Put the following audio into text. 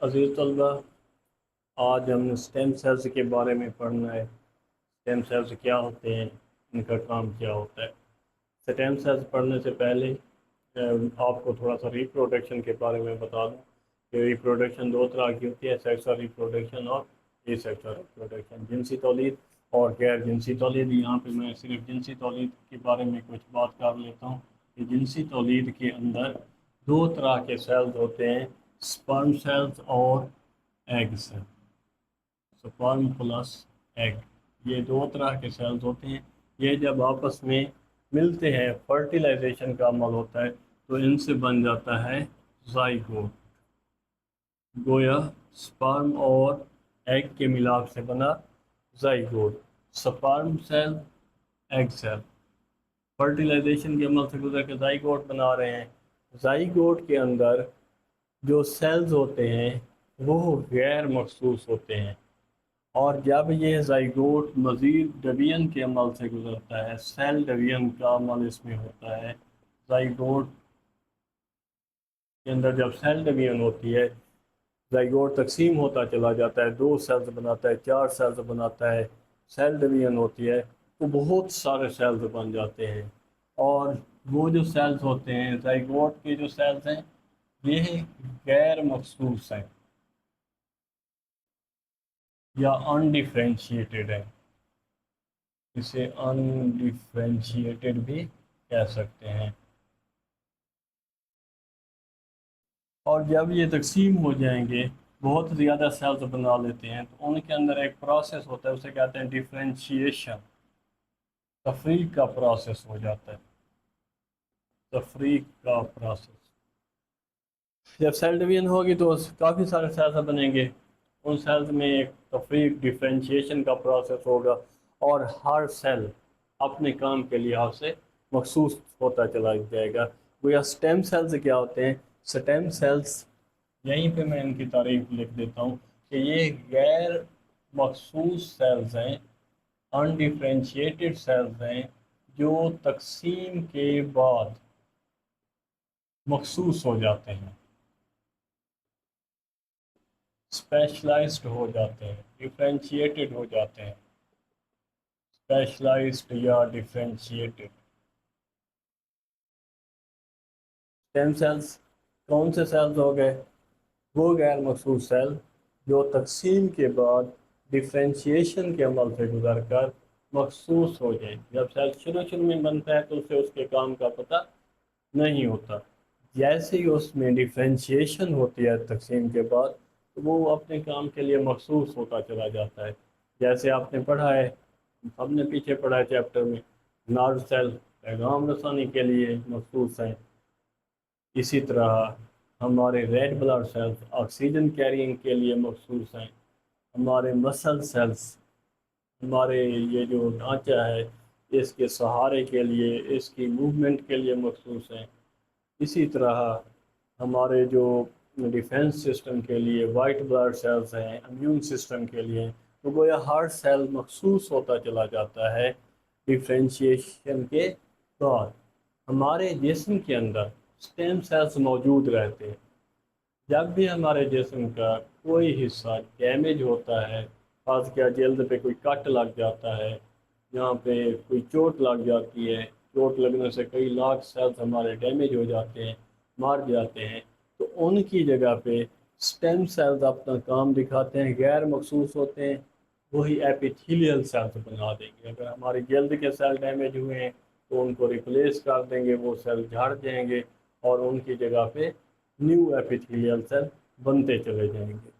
عزیز طلبہ، آج ہم نے اسٹیم سیلز کے بارے میں پڑھنا ہے۔ اسٹیم سیلز کیا ہوتے ہیں، ان کا کام کیا ہوتا ہے۔ اسٹیم سیلز پڑھنے سے پہلے آپ کو تھوڑا سا ریپروڈکشن کے بارے میں بتا دوں کہ ریپروڈکشن دو طرح کی ہوتی ہے، سیکسول ریپروڈکشن اور ای سیکسول ریپروڈکشن، جنسی تولید اور غیر جنسی تولید۔ یہاں پہ میں صرف جنسی تولید کے بارے میں کچھ بات کر لیتا ہوں کہ جنسی تولید کے اندر دو طرح کے سیلز ہوتے ہیں، سپرم سیلز اور egg cell. Sperm plus egg, یہ دو طرح کے سیلز ہوتے ہیں۔ یہ جب آپس میں ملتے ہیں، فرٹیلائزیشن کا عمل ہوتا ہے تو ان سے بن جاتا ہے زائگوٹ۔ گویا سپرم اور ایگ کے ملاپ سے بنا zygote. Sperm cell, egg cell fertilisation کے عمل سے گزر کے زائگوٹ بنا رہے ہیں۔ زائگوٹ کے اندر جو سیلز ہوتے ہیں وہ غیر مخصوص ہوتے ہیں، اور جب یہ زائگوٹ مزید ڈویژن کے عمل سے گزرتا ہے، سیل ڈویژن کا عمل اس میں ہوتا ہے۔ زائگوٹ کے اندر جب سیل ڈویژن ہوتی ہے، زائگوٹ تقسیم ہوتا چلا جاتا ہے، 2 سیلز بناتا ہے، 4 سیلز بناتا ہے، سیل ڈویژن ہوتی ہے تو بہت سارے سیلز بن جاتے ہیں۔ اور وہ جو سیلز ہوتے ہیں، زائگوٹ کے جو سیلز ہیں، یہ غیر مخصوص ہیں یا انڈیفرینشیٹڈ ہے، اسے انڈیفرینشیٹڈ بھی کہہ سکتے ہیں۔ اور جب یہ تقسیم ہو جائیں گے، بہت زیادہ سیلز بنا لیتے ہیں تو ان کے اندر ایک پروسیس ہوتا ہے، اسے کہتے ہیں ڈیفرینشیشن۔ تفریق کا پروسیس ہو جاتا ہے، تفریق کا پروسیس۔ جب سیل ڈویژن ہوگی تو کافی سارے سیلز بنیں گے، ان سیلز میں ایک تفریق ڈیفرینشیشن کا پروسیس ہوگا، اور ہر سیل اپنے کام کے لحاظ سے مخصوص ہوتا چلا جائے گا۔ گویا سٹیم سیلز کیا ہوتے ہیں؟ سٹیم سیلز، یہیں پہ میں ان کی تعریف لکھ دیتا ہوں کہ یہ غیر مخصوص سیلز ہیں، انڈیفرینشیٹڈ سیلز ہیں، جو تقسیم کے بعد مخصوص ہو جاتے ہیں، اسپیشلائزڈ ہو جاتے ہیں، ڈیفرینشیٹڈ ہو جاتے ہیں، اسپیشلائزڈ یا ڈیفرینشیٹڈ۔ اسٹیم سیلز کون سے سیلز ہو گئے؟ وہ غیر مخصوص سیل جو تقسیم کے بعد ڈیفرینشیشن کے عمل سے گزر کر مخصوص ہو جائیں۔ جب سیل شروع میں بنتا ہے تو اسے اس کے کام کا پتہ نہیں ہوتا، جیسے ہی اس میں ڈیفرینشیشن ہوتی ہے تقسیم کے بعد تو وہ اپنے کام کے لیے مخصوص ہوتا چلا جاتا ہے۔ جیسے آپ نے پڑھا ہے، ہم نے پیچھے پڑھا ہے چیپٹر میں، نارڈ سیل پیغام رسانی کے لیے مخصوص ہیں، اسی طرح ہمارے red blood cells oxygen carrying کے لیے مخصوص ہیں، ہمارے مسل سیلز، ہمارے یہ جو ڈھانچہ ہے اس کے سہارے کے لیے، اس کی موومنٹ کے لیے مخصوص ہیں۔ اسی طرح ہمارے جو ڈیفینس سسٹم کے لیے وائٹ بلڈ سیلز ہیں، امیون سسٹم کے لیے، تو گویا ہر سیل مخصوص ہوتا چلا جاتا ہے ڈیفرینشیشن کے بعد۔ ہمارے جسم کے اندر اسٹیم سیلز موجود رہتے ہیں۔ جب بھی ہمارے جسم کا کوئی حصہ ڈیمیج ہوتا ہے، خاص کیا جلد پہ کوئی کٹ لگ جاتا ہے، یہاں پہ کوئی چوٹ لگ جاتی ہے، چوٹ لگنے سے کئی لاکھ سیلز ہمارے ڈیمیج ہو جاتے ہیں، مار جاتے ہیں، تو ان کی جگہ پہ سٹیم سیلز اپنا کام دکھاتے ہیں، غیر مخصوص ہوتے ہیں، وہی ایپیتھیلیل سیلز بنا دیں گے۔ اگر ہماری جلد کے سیل ڈیمیج ہوئے ہیں تو ان کو ریپلیس کر دیں گے، وہ سیل جھڑ جائیں گے اور ان کی جگہ پہ نیو ایپیتھیلیل سیل بنتے چلے جائیں گے۔